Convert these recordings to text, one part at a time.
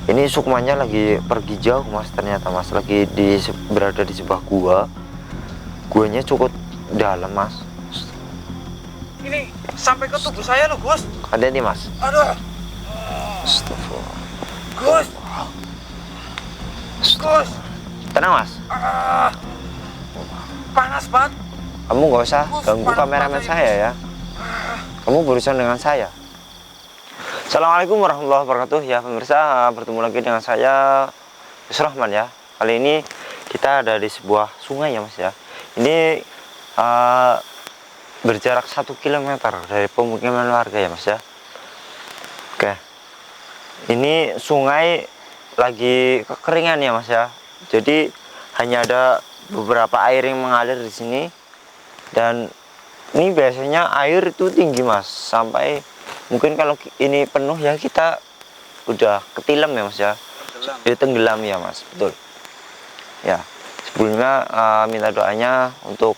Ini Sukmanya lagi pergi jauh mas, ternyata mas, lagi berada di sebuah gua. Guanya cukup dalam mas. Ini sampai ke tubuh saya loh Gus. Ada nih mas. Aduh. Astagfirullah. Gus. Gus. Tenang mas. Panas banget. Kamu nggak usah ganggu kameramen saya ya. Kamu berurusan dengan saya. Assalamualaikum warahmatullahi wabarakatuh ya pemirsa, bertemu lagi dengan saya Yusrahman ya. Kali ini kita ada di sebuah sungai ya mas ya. Ini berjarak 1 km dari pemukiman warga ya mas ya. Oke, ini sungai lagi kekeringan ya mas ya. Jadi hanya ada beberapa air yang mengalir di sini. Dan ini biasanya air itu tinggi mas, sampai mungkin kalau ini penuh ya kita udah ketilam ya mas ya. Jadi tenggelam ya mas, betul ya. Sebelumnya minta doanya untuk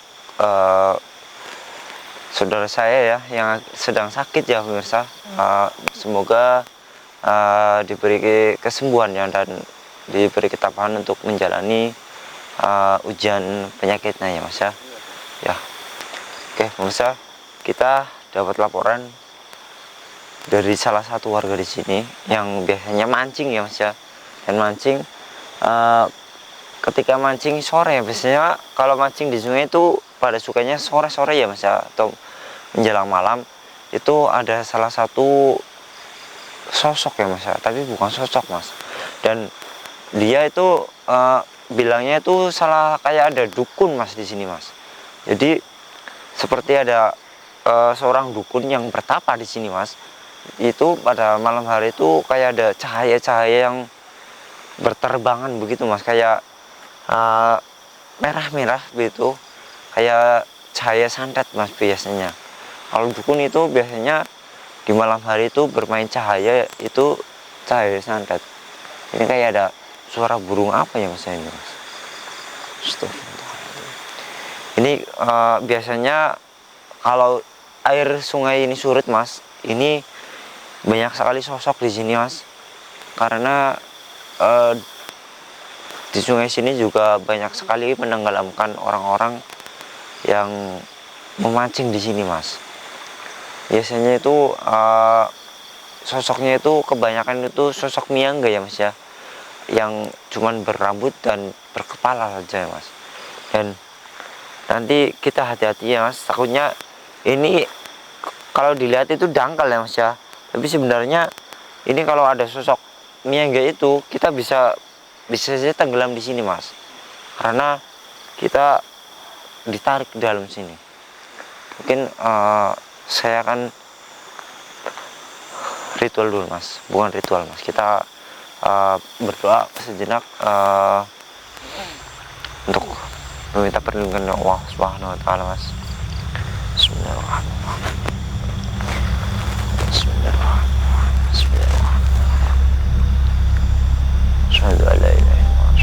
saudara saya ya yang sedang sakit ya pemirsa. Semoga diberi kesembuhan ya, dan diberi ketabahan untuk menjalani ujian penyakitnya ya mas ya. Ya, oke pemirsa, kita dapat laporan dari salah satu warga di sini yang biasanya mancing ya mas ya. Dan mancing ketika mancing sore, biasanya kalau mancing di sungai itu pada sukanya sore-sore ya mas ya, atau menjelang malam. Itu ada salah satu sosok ya mas ya, tapi bukan sosok mas. Dan dia itu bilangnya itu salah, kayak ada dukun mas di sini mas. Jadi seperti ada seorang dukun yang bertapa di sini mas. Itu pada malam hari itu kayak ada cahaya-cahaya yang berterbangan begitu mas, kayak merah-merah begitu, kayak cahaya santet mas biasanya. Kalau dukun itu biasanya di malam hari itu bermain cahaya, itu cahaya santet. Ini kayak ada suara burung apa ya mas ini mas. Ini biasanya kalau air sungai ini surut mas, ini banyak sekali sosok di sini mas. Karena di sungai sini juga banyak sekali menenggelamkan orang-orang yang memancing di sini mas. Biasanya itu sosoknya itu kebanyakan itu sosok miangga ya mas ya, yang cuman berambut dan berkepala saja ya mas. Dan nanti kita hati-hati ya mas, takutnya ini kalau dilihat itu dangkal ya mas ya, tapi sebenarnya ini kalau ada sosok miangga itu kita bisa saja tenggelam di sini mas, karena kita ditarik ke dalam sini. Mungkin saya akan ritual dulu mas, bukan ritual mas, kita berdoa sejenak untuk meminta perlindungan Allah Subhanahu wa taala mas. Bismillahirrahmanirrahim. Bismillahirrahmanirrahim. Bismillahirrahmanirrahim. Asyhadu an la ilaha illallah.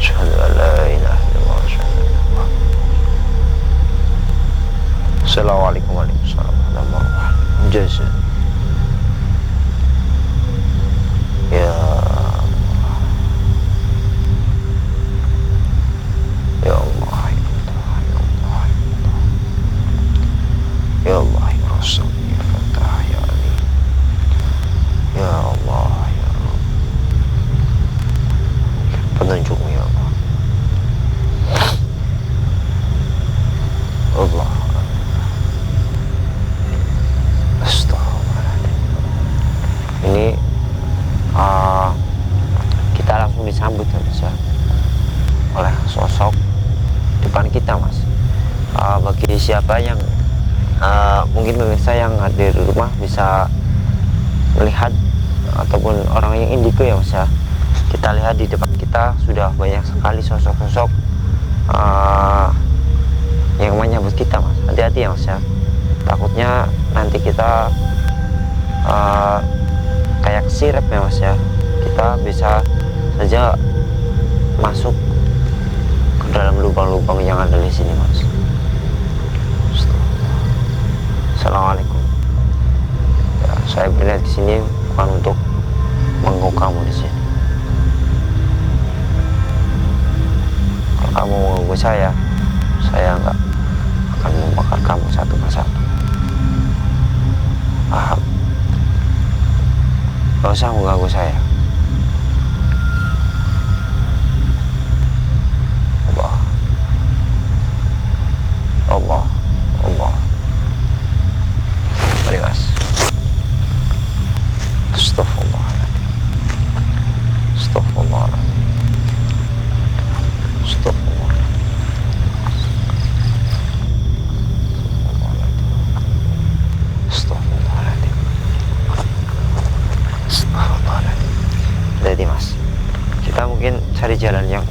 Asyhadu an la ilaha illallah. Assalamualaikum warahmatullahi wabarakatuh. Jazaa. Ya Ya Allah, ya Allah, ya Rasul, ya Fatah, ya Ali, ya Allah, ya Rabb, penunjukmu ya Allah. Allah, astagfirullahaladzim. Ini kita langsung disambut ya oleh sosok depan kita mas. Bagi siapa yang mungkin pemirsa yang ada di rumah bisa melihat, ataupun orang yang indigo ya mas ya, kita lihat di depan kita sudah banyak sekali sosok-sosok yang menyambut kita mas. Hati-hati ya mas ya, takutnya nanti kita kayak sirep ya mas ya, kita bisa saja masuk ke dalam lubang-lubang yang ada di sini mas. Assalamualaikum. Ya, Saya melihat di sini bukan untuk mengganggu kamu di sini. Kalau kamu mengganggu saya nggak akan membakar kamu satu persatu. Paham? Gak usah mengganggu saya. Allah, Allah, Allah. Mari mas. Astagfirullahaladzim. Astagfirullahaladzim. Astagfirullahaladzim. Astagfirullahaladzim. Astagfirullahaladzim. Jadi mas, kita mungkin cari jalan yang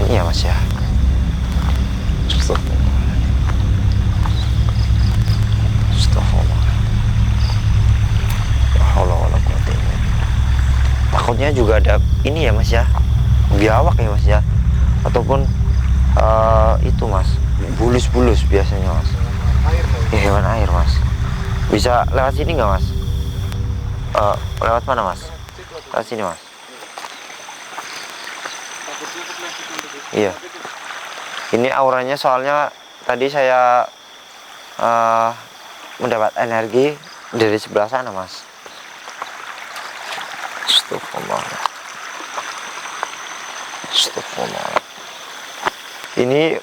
ini ya mas ya. Astagfirullahaladzim. Astagfirullahaladzim. La haula wala quwwata illa billah. Takutnya juga ada ini ya mas ya, biawak ya mas ya, ataupun itu mas, bulus-bulus biasanya mas. Air mau. Ya, hewan air mas. Bisa lewat sini nggak mas? Lewat mana mas? Lewat sini mas. Iya. Ini auranya soalnya tadi saya mendapat energi dari sebelah sana mas. Astagfirullah. Astagfirullah. Ini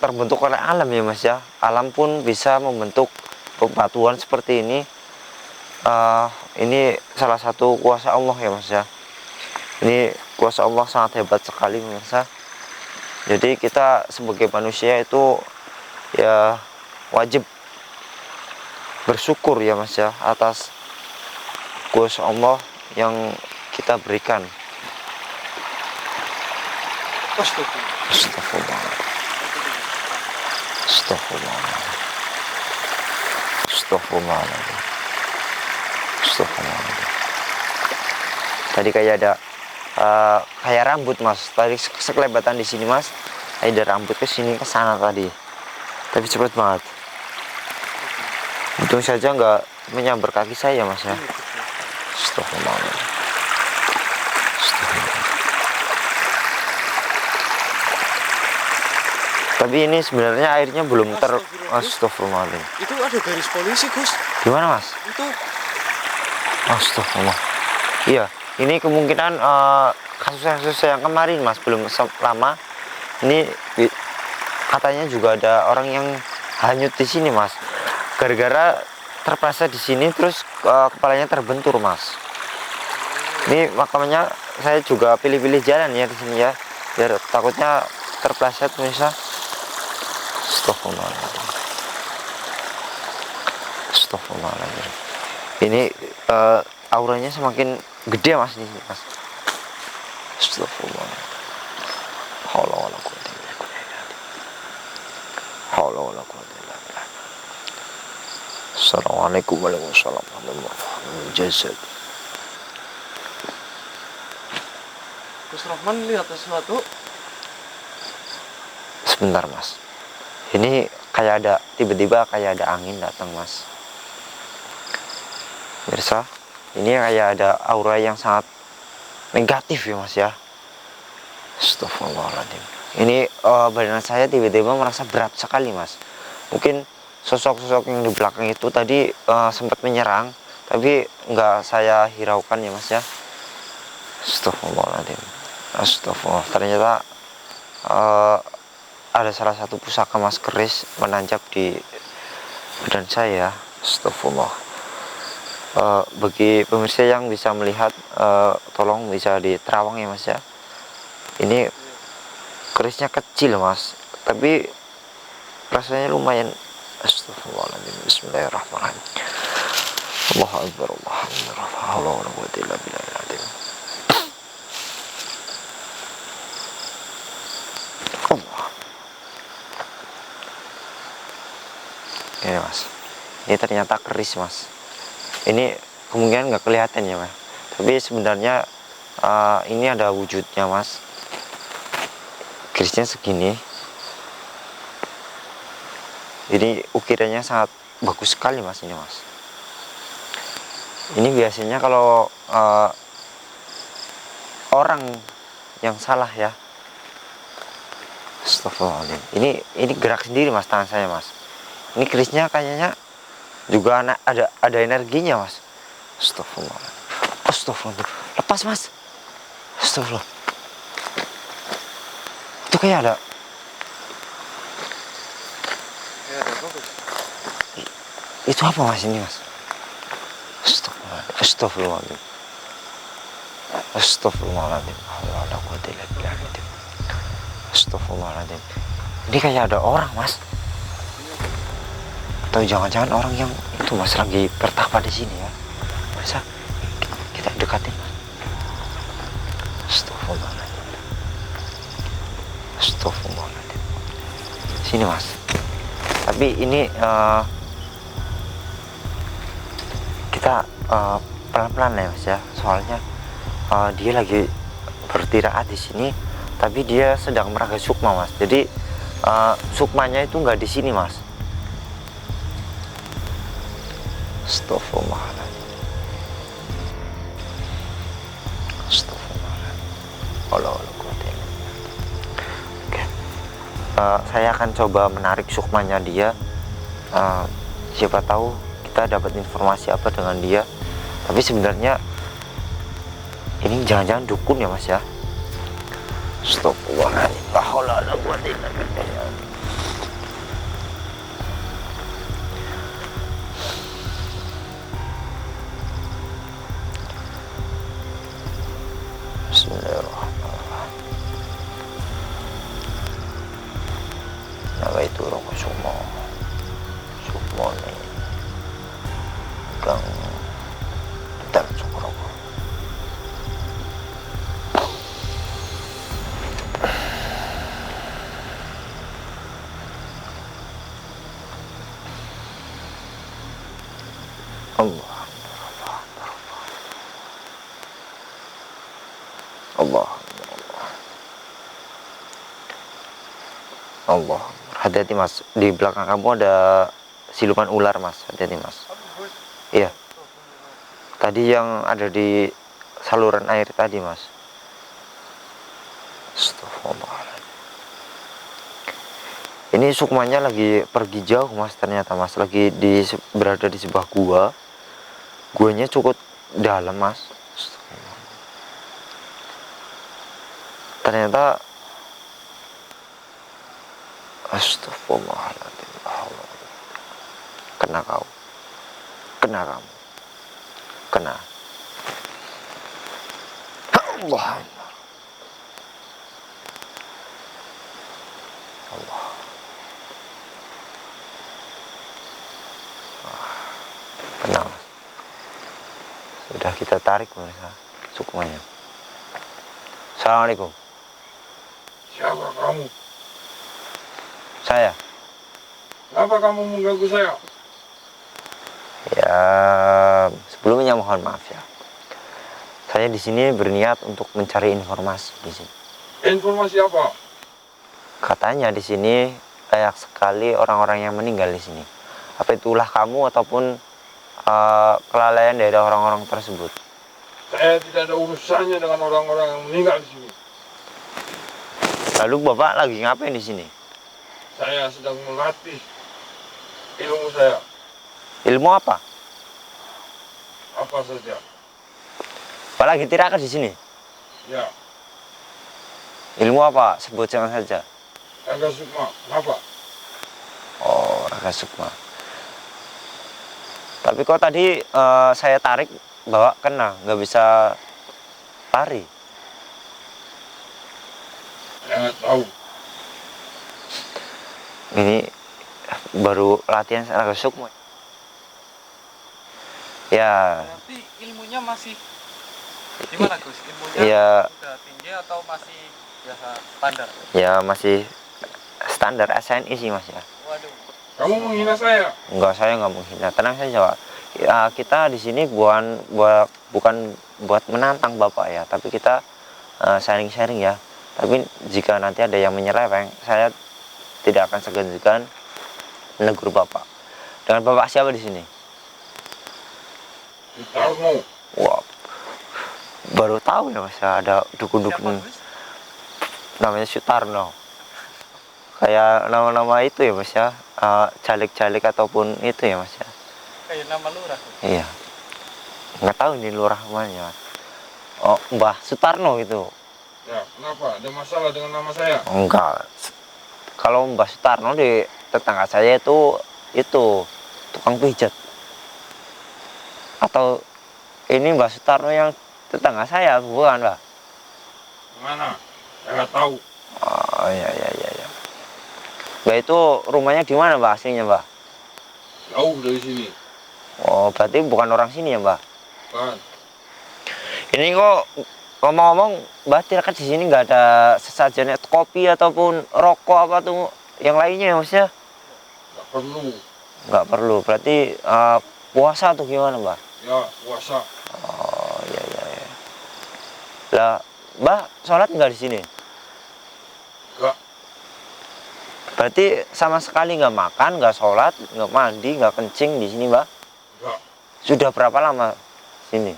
terbentuk oleh alam ya mas ya. Alam pun bisa membentuk bebatuan seperti ini. Ini salah satu kuasa Allah ya mas ya. Ini kuasa Allah sangat hebat sekali pemirsa. Jadi kita sebagai manusia itu ya wajib bersyukur ya mas ya atas kuasa Allah yang kita berikan. Astagfirullah. Astagfirullah. Astagfirullah. Astagfirullah. Tadi kayak ada kayak rambut mas. Tadi sekelebatan di sini mas. Ada rambut ke sini ke sana tadi. Tapi cepat banget. Untung saja nggak menyambar kaki saya mas ya. Astagfirullah. Tapi ini sebenarnya airnya belum Astagfirullahaladzim. Itu ada garis polisi Gus. Gimana mas? Itu Astagfirullah. Iya, ini kemungkinan kasus-kasus yang kemarin mas, belum lama. Ini katanya juga ada orang yang hanyut di sini mas. Gara-gara terpleset di sini terus kepalanya terbentur mas. Ini makanya saya juga pilih-pilih jalan ya di sini ya, biar takutnya terpleset bisa. Astagfirullahaladzim. Astagfirullahaladzim. Ini auranya semakin gede mas di sini mas. Astagfirullahaladzim. Haula wala quwwata illa billah. Haula wala quwwata illa billah. Assalamualaikum warahmatullahi wabarakatuh. Jazak. Gus Rahman lihat sesuatu. Sebentar mas. Ini kayak ada tiba-tiba kayak ada angin datang mas. Mirsa, ini kayak ada aura yang sangat negatif ya mas ya. Astagfirullahaladzim. Ini badan saya tiba-tiba merasa berat sekali mas. Mungkin sosok-sosok yang di belakang itu tadi sempat menyerang, tapi nggak saya hiraukan ya mas ya. Astagfirullahaladzim. Astagfirullah. Ternyata ada salah satu pusaka mas keris menancap di badan saya. Astagfirullah. Bagi pemirsa yang bisa melihat, tolong bisa diterawang ya mas ya. Ini kerisnya kecil mas, tapi rasanya lumayan. Astagfirullahaladzim. Bismillahirrahmanirrahim. Allahu Akbar. Allahu Akbar. La haula wala quwwata illa billahil azim. Allah. Ini mas, ini ternyata keris mas. Ini kemungkinan nggak kelihatan ya mas, tapi sebenarnya ini ada wujudnya mas. Kerisnya segini. Ini ukirannya sangat bagus sekali mas ini mas. Ini biasanya kalau orang yang salah ya. Astagfirullahaladzim. Ini gerak sendiri mas tangan saya mas. Ini kerisnya kayaknya juga ada energinya mas. Astagfirullah. Astagfirullah. Lepas mas. Astagfirullah. Itu kayak ada. Ya, ada bagus. Itu apa mas ini mas? Astagfirullah. Astagfirullahaladzim. Astagfirullahaladzim. Astagfirullahaladzim. Ini kayak ada orang mas. Atau jangan-jangan orang yang itu mas lagi bertapa di sini ya. Bisa kita dekatin mas. Astagfirullahaladzim. Astagfirullahaladzim. Sini mas. Tapi ini kita pelan-pelan ya mas ya. Soalnya dia lagi bertiraat di sini, tapi dia sedang meraga sukma mas. Jadi sukmanya itu nggak di sini mas. Astagfirullahaladzim. Astagfirullahaladzim. Oke. Saya akan coba menarik sukmanya dia. Siapa tahu kita dapat informasi apa dengan dia. Tapi sebenarnya ini jangan-jangan dukun ya mas ya. Astagfirullahaladzim. La haula wala quwwata illa billah. Bismillahirrahmanirrahim. Nawaitu roko sukmo nih kang dan sukroko. Allah Allah Allah. Hati-hati mas, di belakang kamu ada siluman ular mas, hati-hati mas. Iya, tadi yang ada di saluran air tadi mas. Astagfirullahaladzim. Ini sukmanya lagi pergi jauh mas, ternyata mas lagi berada di sebuah gua. Guanya cukup dalam mas. Ternyata astagfirullahaladzim. Kena kau. Kena kamu. Kena. Allah. Allah. Kena. Sudah kita tarik mereka sukmanya. Assalamualaikum. Siapa kamu? Saya. Kenapa kamu mengganggu saya? Ya, sebelumnya mohon maaf ya. Saya di sini berniat untuk mencari informasi di sini. Informasi apa? Katanya di sini banyak sekali orang-orang yang meninggal di sini. Apa itulah kamu ataupun kelalaian dari orang-orang tersebut? Saya tidak ada urusannya dengan orang-orang yang meninggal di sini. Lalu Bapak lagi ngapain di sini? Saya sedang melatih ilmu saya. Ilmu apa? Apa saja? Bapak lagi tirakat di sini. Ya, Ilmu apa? Sebutkan saja. Raga Sukma. Kenapa? Oh, Raga Sukma. Tapi kok tadi saya tarik bawa kena, nggak bisa lari. Saya nggak tahu. Ini baru latihan Raga Sukma. Ya, Berarti ilmunya masih gimana Gus? Ilmunya Iya. sudah tinggi atau masih biasa standar? ya masih standar SNI sih mas ya. Waduh. Kamu menghina saya. Enggak, saya nggak menghina, tenang saja Pak. Ya, kita di sini bukan buat menantang Bapak ya, tapi kita sharing-sharing ya. Tapi jika nanti ada yang menyeleweng, saya tidak akan segan-segan menegur Bapak. Dengan Bapak siapa di sini? Sutarno. Wah, baru tahu ya mas ya, ada dukun-dukun namanya Sutarno. Kayak nama-nama itu ya mas ya, jalik-jalik ataupun itu ya mas ya. Kayak nama lurah. Iya, nggak tahu ini lurah mana mas. Oh, Mbah Sutarno gitu. Ya, kenapa? Ada masalah dengan nama saya? Enggak. Kalau Mbah Sutarno di tetangga saya itu tukang pijat. Atau ini Mbah Sutarno yang tetangga saya, bukan Mbah? Mana? Saya nggak tahu. Oh iya iya iya. Iya. Mbah itu rumahnya di mana Mbah aslinya Mbah? Jauh dari sini. Oh berarti bukan orang sini ya Mbah? Kan? Ini kok ngomong-ngomong Mbah tirakat di sini nggak ada sesajen kopi ataupun rokok apa tuh yang lainnya ya Mas ya? Nggak perlu. Nggak perlu. Berarti puasa tuh gimana Mbah? Ya, puasa. Oh iya iya iya. Lah, Mbah sholat nggak di sini? Nggak. Berarti sama sekali nggak makan, nggak sholat, nggak mandi, nggak kencing di sini Mbah? Nggak. Sudah berapa lama sini?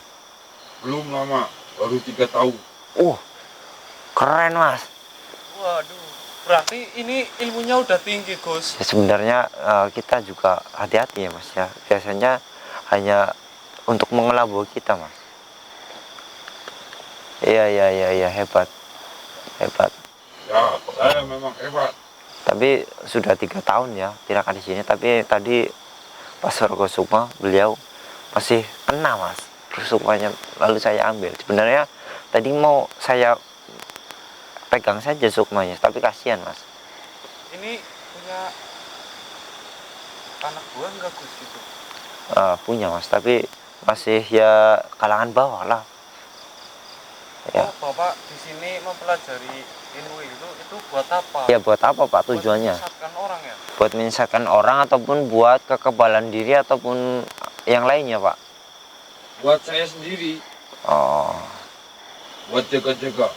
Belum lama. Baru 3 tahun. Keren Mas. Waduh, berarti ini ilmunya udah tinggi Gus. Ya, sebenarnya kita juga hati-hati ya Mas ya. Biasanya hanya untuk mengelabui kita Mas. Iya iya iya iya hebat. Hebat. Ya, saya memang hebat. Tapi sudah 3 tahun ya tirakat di sini. Tapi tadi pas Sukma beliau masih kena Mas rusukmanya, lalu saya ambil. Sebenarnya tadi mau saya pegang saja sukmanya, tapi kasihan Mas. Ini punya anak buah nggak Gus gitu? Punya Mas, tapi masih ya kalangan bawah lah. Ya. Oh, Bapak di sini mempelajari ilmu itu buat apa? Ya buat apa Pak tujuannya? Buat menyesatkan orang ya? Buat menyesatkan orang ataupun buat kekebalan diri ataupun yang lainnya Pak? Buat saya sendiri. Oh, Buat jaga-jaga.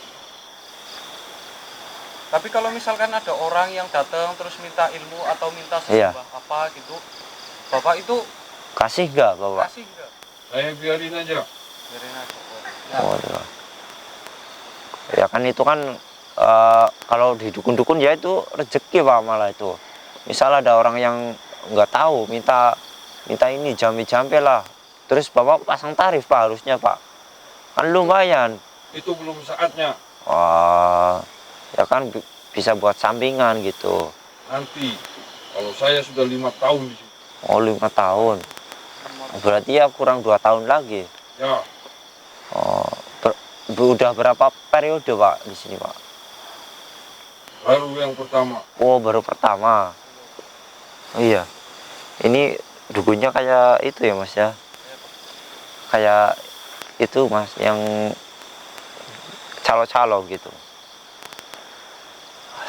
Tapi kalau misalkan ada orang yang datang terus minta ilmu atau minta Iya. sembah apa gitu, Bapak itu kasih nggak Bapak? kasih nggak? Saya biarin aja. Biarin aja. Waduh. Ya kan itu kan kalau di dukun-dukun ya itu rezeki Pak malah itu. Misal ada orang yang nggak tahu minta ini jampi-jampi lah. Terus Bapak pasang tarif Pak harusnya Pak. Kan lumayan. Itu belum saatnya. Wah, ya kan bisa buat sampingan gitu. Nanti, kalau saya sudah 5 tahun di sini. Oh 5 tahun. Berarti ya kurang 2 tahun lagi. Ya, Oh, udah berapa periode Pak di sini Pak? baru yang pertama. Oh baru pertama. Oh, iya. Ini dukunnya kayak itu ya Mas ya. Kayak itu Mas yang calo-calo gitu.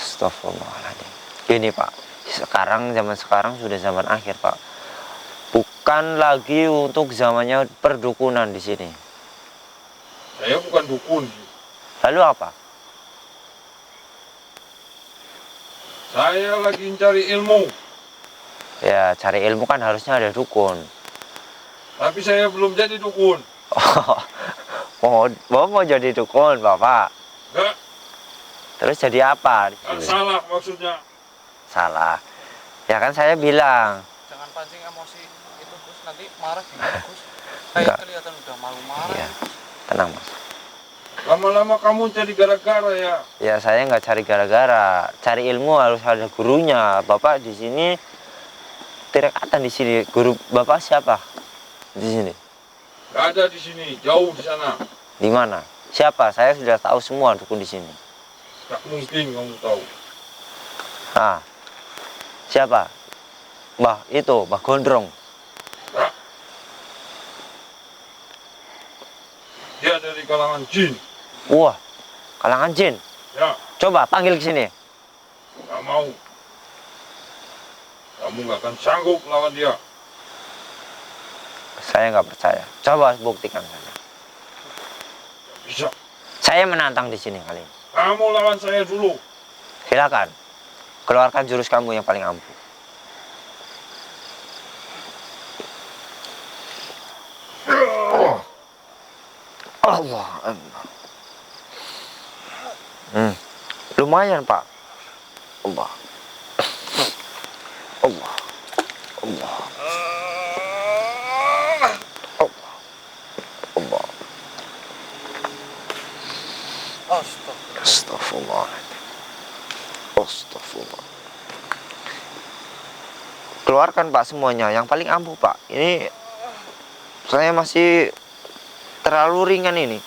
Astagfirullahaladzim. Gini Pak, zaman sekarang sudah zaman akhir Pak. Bukan lagi untuk zamannya perdukunan di sini. Saya bukan dukun sih. Lalu apa? Saya lagi mencari ilmu. Ya cari ilmu kan harusnya ada dukun. Tapi saya belum jadi dukun. Mau jadi dukun Bapak. Enggak, Terus jadi apa? salah maksudnya. Salah. Ya kan saya bilang. Jangan pancing emosi itu Gus, nanti marah gimana Gus? Enggak. Kayak kelihatan udah malu marah. Ya, tenang Mas. Lama-lama kamu jadi gara-gara ya. Ya saya nggak cari gara-gara. Cari ilmu harus ada gurunya. Bapak di sini tirakatan di sini. Guru Bapak siapa? Di sini. Nggak ada di sini, jauh di sana. Di mana? Siapa? Saya sudah tahu semua dukun di sini. Tak mungkin kamu tahu. Nah, siapa? Mbah itu, Mbah Gondrong. Nggak. Dia dari kalangan jin. Wah, kalangan jin. Ya, Coba panggil ke sini. nggak mau. Kamu nggak akan sanggup lawan dia. Saya nggak percaya. Coba buktikan saja. Bisa. Saya menantang di sini kali ini. Kamu lawan saya dulu. Silakan. Keluarkan jurus kamu yang paling ampuh. Allah. Lumayan Pak. Allah. Allah. Allah. Allah. Allah. Astagfirullah. Astagfirullah. Keluarkan Pak semuanya. Yang paling ampuh Pak. Ini saya masih terlalu ringan ini.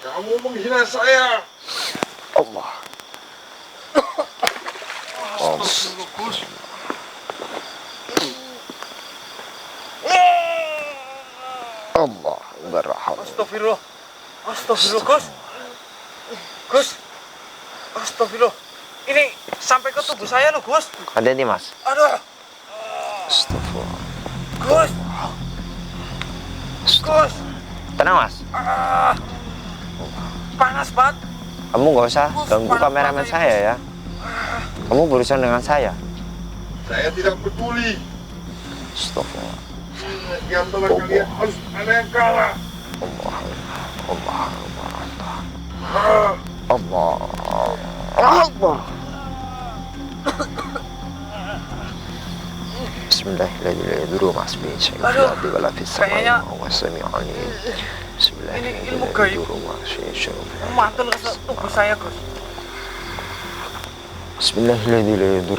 Kamu menghina saya. Allah. Astagfirullah, Gus. Allah berrahmat. Astagfirullah. Astagfirullah, Gus. Gus. Astagfirullah. Ini sampai ke tubuh saya loh, Gus. Ada nih Mas. Aduh. Astagfirullah. Gus. Gus. Tenang Mas. Panas banget. Kamu nggak usah ganggu kameramen saya ya. Kamu berurusan dengan saya. Saya tidak peduli. Astagfirullah. Di antara kalian harus ada yang kalah. Allah. Allah. Allah. Ah, Allah. Allah. Bismillahirrahmanirrahim. Kayaknya ini ilmu gaib. Mantul ke tubuh saya, Gus. Bismillahirrahmanirrahim.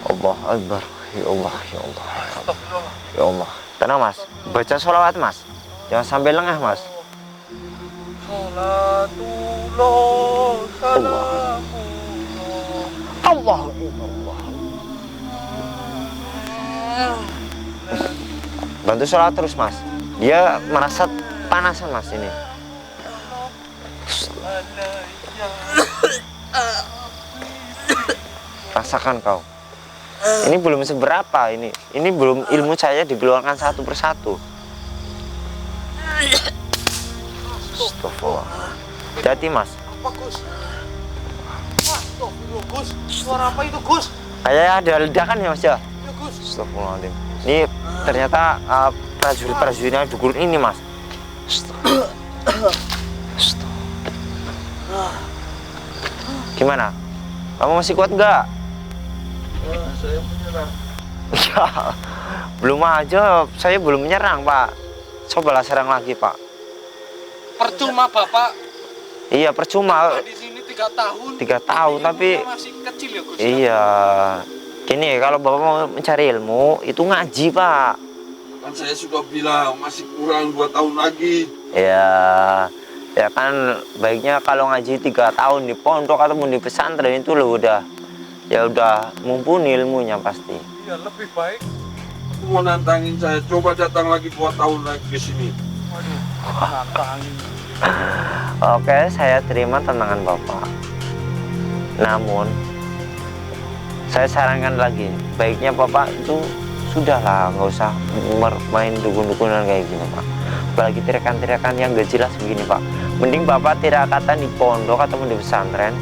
Allah Akbar. Ya Allah, ya Allah. Astagfirullah. Ya Allah. Tenang Mas. Baca sholawat Mas. Jangan sampai lengah Mas. Salatullah, salamullah. Allah. Bantu sholat terus Mas. Dia merasa panasan Mas ini. Rasakan kau. Ini belum seberapa ini. Ini belum ilmu saya dikeluarkan satu persatu. Astagfirullah. Hati Mas. Apa, Gus? Astagfirullah, Gus. Suara apa itu, Gus? Kayaknya ada ledakan ya Mas ya. Ya, Gus. Astagfirullahaladzim. Ini ternyata prajurit-prajuritnya dukun ini Mas. Gimana? Kamu masih kuat nggak? saya menyerah. Ya, belum aja. Saya belum menyerang Pak. Cobalah serang lagi Pak. Percuma, Bapak. Iya percuma. Di sini 3 tahun. 3 tahun tapi masih kecil ya, Gus. iya. Gini kalau Bapak mau mencari ilmu itu ngaji Pak. Kan saya sudah bilang masih kurang 2 tahun lagi. Ya, ya kan baiknya kalau ngaji 3 tahun di pondok ataupun di pesantren itu loh udah mumpuni ilmunya pasti. Iya, lebih baik. Mau nantangin saya, coba datang lagi 2 tahun lagi ke sini. Waduh, nantangin. Oke, saya terima tantangan Bapak. Namun saya sarankan lagi, baiknya Bapak itu sudahlah nggak usah main dukun-dukunan kayak gini Pak. Apalagi teriakan-teriakan yang gak jelas begini Pak. Mending Bapak tirakatan di pondok atau di pesantren.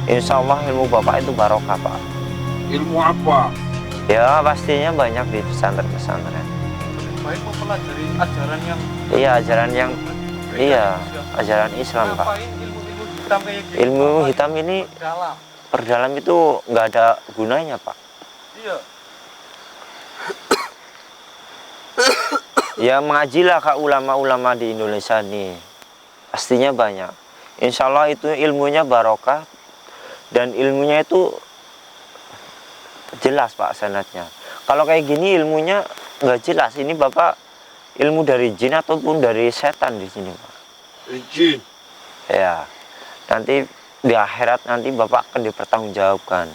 Insya Allah ilmu Bapak itu barokah Pak. Ilmu apa? Ya pastinya banyak di pesantren-pesantren. Baik mempelajari ajaran yang Iya ajaran yang beda, iya Gus, ya. ajaran Islam Pak. Ngapain ilmu-ilmu hitam kayak gitu? Ilmu Ngapain hitam ini dalam. perdalam itu nggak ada gunanya Pak. Iya. Ya mengajilah ke ulama-ulama di Indonesia nih. Pastinya banyak. Insya Allah itu ilmunya barokah dan ilmunya itu jelas Pak sanadnya. Kalau kayak gini ilmunya nggak jelas. Ini Bapak ilmu dari jin ataupun dari setan di sini Pak. Jin. Ya. Nanti di akhirat nanti Bapak akan dipertanggungjawabkan.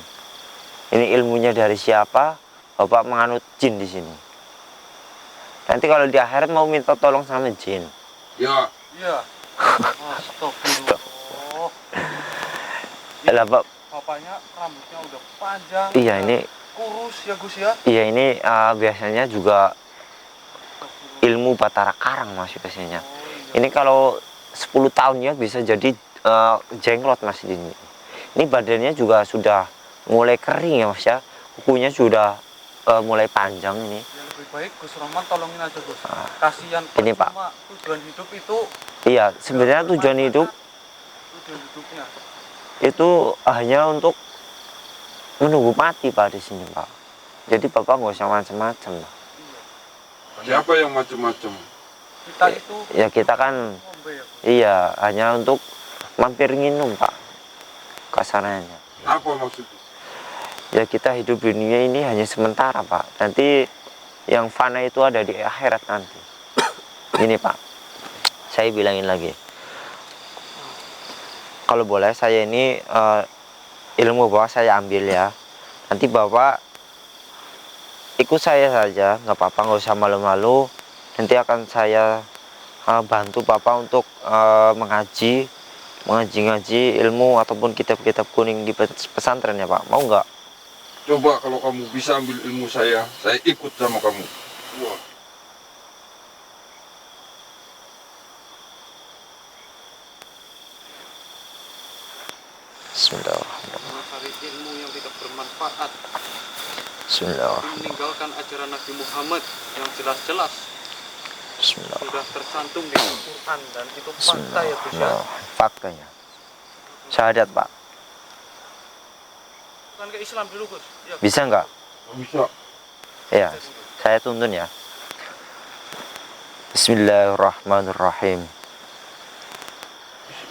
Ini ilmunya dari siapa? Bapak menganut jin di sini. Nanti kalau di akhirat mau minta tolong sama jin. Ya. Iya. Astagfirullah. Lah Pak. Bapaknya rambutnya udah panjang. Iya ini. Kurus ya Gus ya. Iya ini biasanya juga ilmu Batara Karang Mas biasanya. Ini kalau 10 tahun ya bisa jadi jenglot Mas ini. Ini badannya juga sudah mulai kering ya Mas ya. Kukunya sudah mulai panjang ini. Lebih baik Gus Roman tolongin aja Gus. Ah. Kasihan Ini, Pak. cuma tujuan hidup itu Iya, sebenarnya tujuan hidupnya itu hanya untuk menunggu mati Pak di sini Pak. Jadi Bapak nggak usah macam-macam Pak. Siapa yang macam-macam? kita itu Ya kita kan ngombe ya. iya hanya untuk mampir nginum Pak kasarannya. Apa maksudnya? Ya kita hidup di dunia ini hanya sementara Pak. Nanti yang fana itu ada di akhirat nanti. Ini Pak, saya bilangin lagi. Kalau boleh saya ini ilmu Bapak saya ambil ya. Nanti Bapak ikut saya saja, nggak apa-apa, nggak usah malu-malu. Nanti akan saya bantu Bapak untuk mengaji ilmu ataupun kitab-kitab kuning di pesantren ya Pak. Mau nggak? Coba kalau kamu bisa ambil ilmu saya ikut sama kamu. Wah. Bismillahirrahmanirrahim. Mencari ilmu yang tidak bermanfaat, Bismillahirrahmanirrahim. meninggalkan ajaran Nabi Muhammad yang jelas-jelas Bismillahirrahmanirrahim. sudah tercantum di Al-Quran dan itu fakta ya Gus ya. Faktanya. Syahadat Pak. Bukan ke Islam dulu Gus. Ya. Bisa nggak? Bisa. Ya, saya tuntun ya. Bismillahirrahmanirrahim.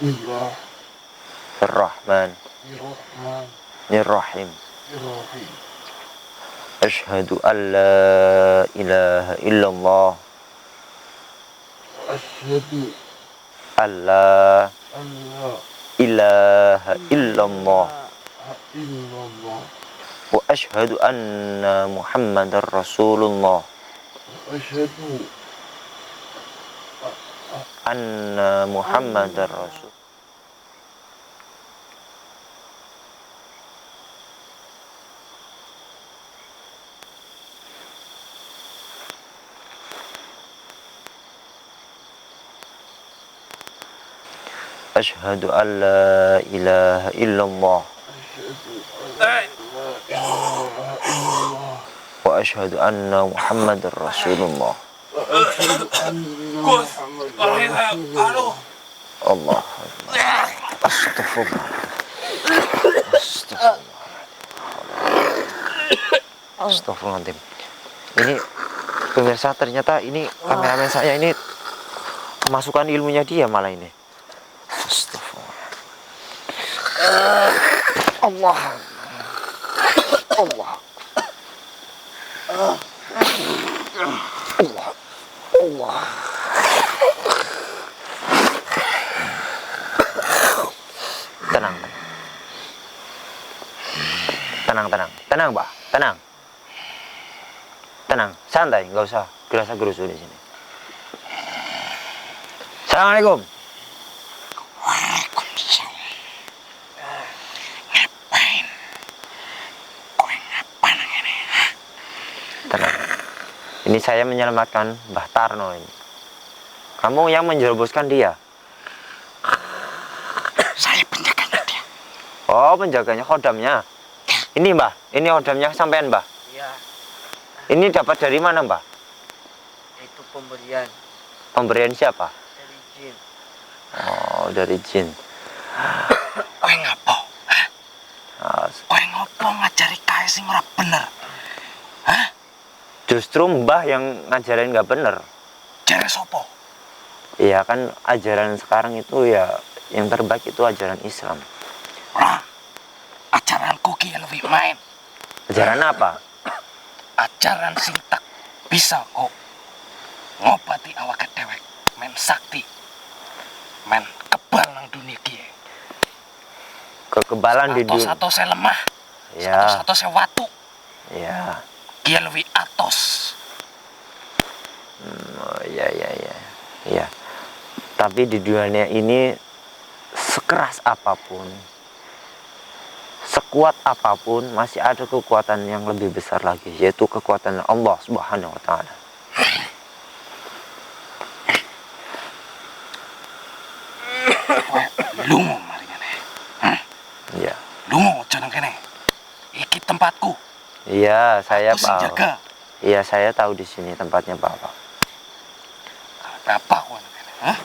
Bismillahirrahmanirrahim. Bismillahirrahmanirrahim. Asyhadu an la ilaha illallah. Asyhadu An la an la ilaha illallah. illallah. Wa asyhadu anna Muhammadar Rasulullah. Asyhadu Anna Muhammadar Rasul. Asyhadu an la ilaha illallah. Wa asyhadu anna Muhammadar Rasulullah. Allah. Astagfirullah. Astagfirullahaladzim. Ini pemirsa, ternyata ini kameramen saya ini kemasukan ilmunya dia malah ini. Astagfirullah. Allah. Allah. Allah. Allah. Tenang. Tenang, Mbak. Tenang. Santai, nggak usah gerasa-gerusu di sini. Assalamualaikum. Waalaikumsalam. Ngapain? Kowe ngapain ini? Tenang. Ini saya menyelamatkan Mbah Tarno ini. Kamu yang menjerumuskan dia. Saya penjaganya dia. Oh, penjaganya, khodamnya. Ini Mbah, ini khodamnya sampean Mbah. Iya, Ini dapat dari mana Mbah? itu pemberian Pemberian siapa? dari jin. Oh, dari jin. Kowe ngapo? Ah, Kowe ngopo ngajari kae sing ora bener? Hah? justru Mbah yang ngajarin nggak bener. Jare sopo? Iya kan, ajaran sekarang itu ya yang terbaik itu ajaran Islam. Ora. Ajaranku ki lebih main. Ajaran apa? Ajaran sing tak bisa kok ngobati awake dewek. Men sakti. Men kebal nang dunia ki. Kekebalan di dunia. Satu-satu lemah. Ya, Satu-satu watu. ya. Ki lebih atos. Oh, ya. Iya. Tapi di dunia ini sekeras apapun, sekuat apapun, masih ada kekuatan yang lebih besar lagi, yaitu kekuatan Allah Subhanahu wa taala. Kowe lungo mari ngene. Iya. Lungo aja nang kene. Iki tempatku. Iya, saya Aku sing paham. jaga. Iya, saya tahu di sini tempatnya Bapak. Apa kau ini? Hah?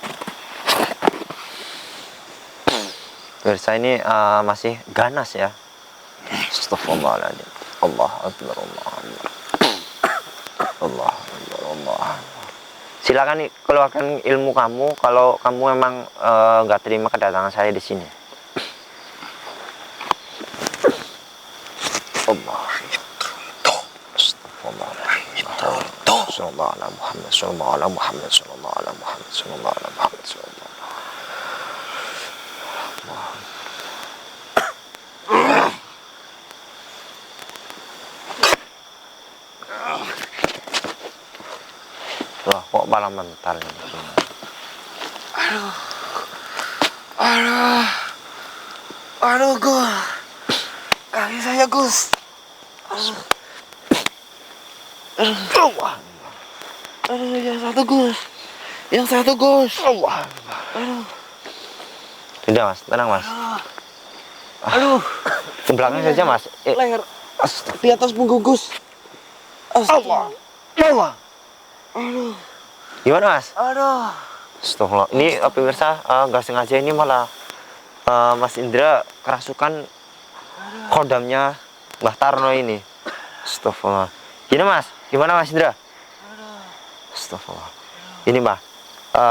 Pemirsa, ini masih ganas ya. Astagfirullahaladzim. Allah Akbar, Allah Akbar. Allah Akbar, Allah Akbar. Silakan keluarkan ilmu kamu kalau kamu memang nggak terima kedatangan saya di sini. Allah. Astagfirullahaladzim. Sallallahu ala Muhammad, sallallahu ala Muhammad, sallallahu ala Muhammad, sallallahu ala Muhammad, sallallahu. Wah, kok malah mental ini. Aduh, Gus. Kaki saya, Gus. Aduh, yang satu, Gus. Yang satu, Gus. Aduh. Sudah Mas, tenang Mas. Aduh. Ke belakang saja Mas. Leher. Di atas punggung, Gus. Allah. Allah. Aduh. Gimana Mas? Aduh. Astagfirullah. Ini pemirsa nggak sengaja ini malah Mas Indra kerasukan kodamnya Mbah Tarno ini. Astagfirullah. Gini Mas, gimana Mas Indra? Astagfirullah. Ini Mbah,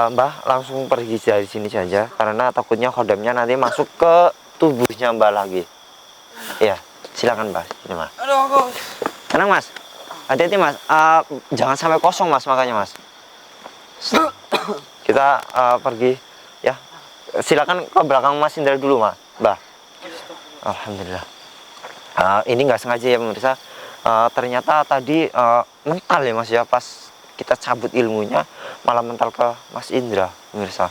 Mbah langsung pergi dari sini saja karena takutnya kodamnya nanti masuk ke tubuhnya Mbah lagi. Iya, silakan Mbah. Ini Mas. Aduh, Gus. Tenang Mas. Hati-hati Mas. Jangan sampai kosong Mas makanya Mas. Kita pergi ya. Silakan ke belakang Mas Indra dulu Mas. Mbah. Alhamdulillah. Ini nggak sengaja ya pemirsa. Ternyata tadi mental ya Mas ya, pas kita cabut ilmunya malah mental ke Mas Indra pemirsa.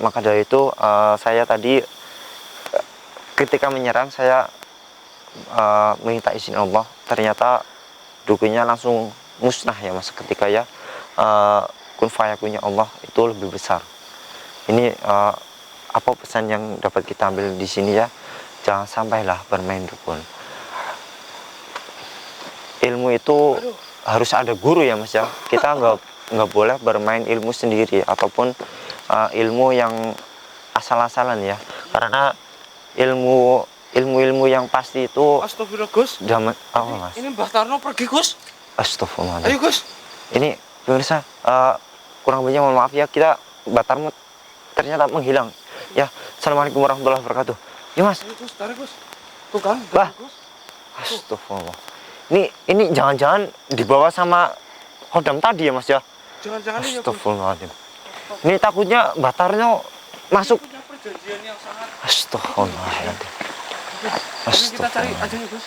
Maka dari itu saya tadi ketika menyerang saya minta izin Allah, ternyata dukunya langsung musnah ya Mas ketika ya. Kun fayakunnya Allah itu lebih besar. Ini apa pesan yang dapat kita ambil di sini ya? Jangan sampailah bermain dukun. Ilmu itu harus ada guru ya Mas ya. Kita nggak boleh bermain ilmu sendiri ataupun ilmu yang asal-asalan ya. Karena ilmu yang pasti itu Astagfirullah, Gus. apa Mas? Ini Mbah Tarno pergi, Gus. Astagfirullah. Ayo, Gus. Ini pemirsa, kurang banyak mohon maaf ya, kita Mbah Tarno ternyata menghilang. Ya, assalamualaikum warahmatullahi wabarakatuh. Ya Mas. Ayo, Gus, tarik, Gus. Tuh kan, Bah. Gus. Astagfirullah. Ini jangan-jangan dibawa sama kodam tadi ya Mas ya? Jangan-jangan ini ya, Gus. Astagfirullahaladzim. Ini takutnya Mbah Tarno masuk. Punya perjanjian yang sangat. Astagfirullahaladzim. Kita cari aja ya, Gus.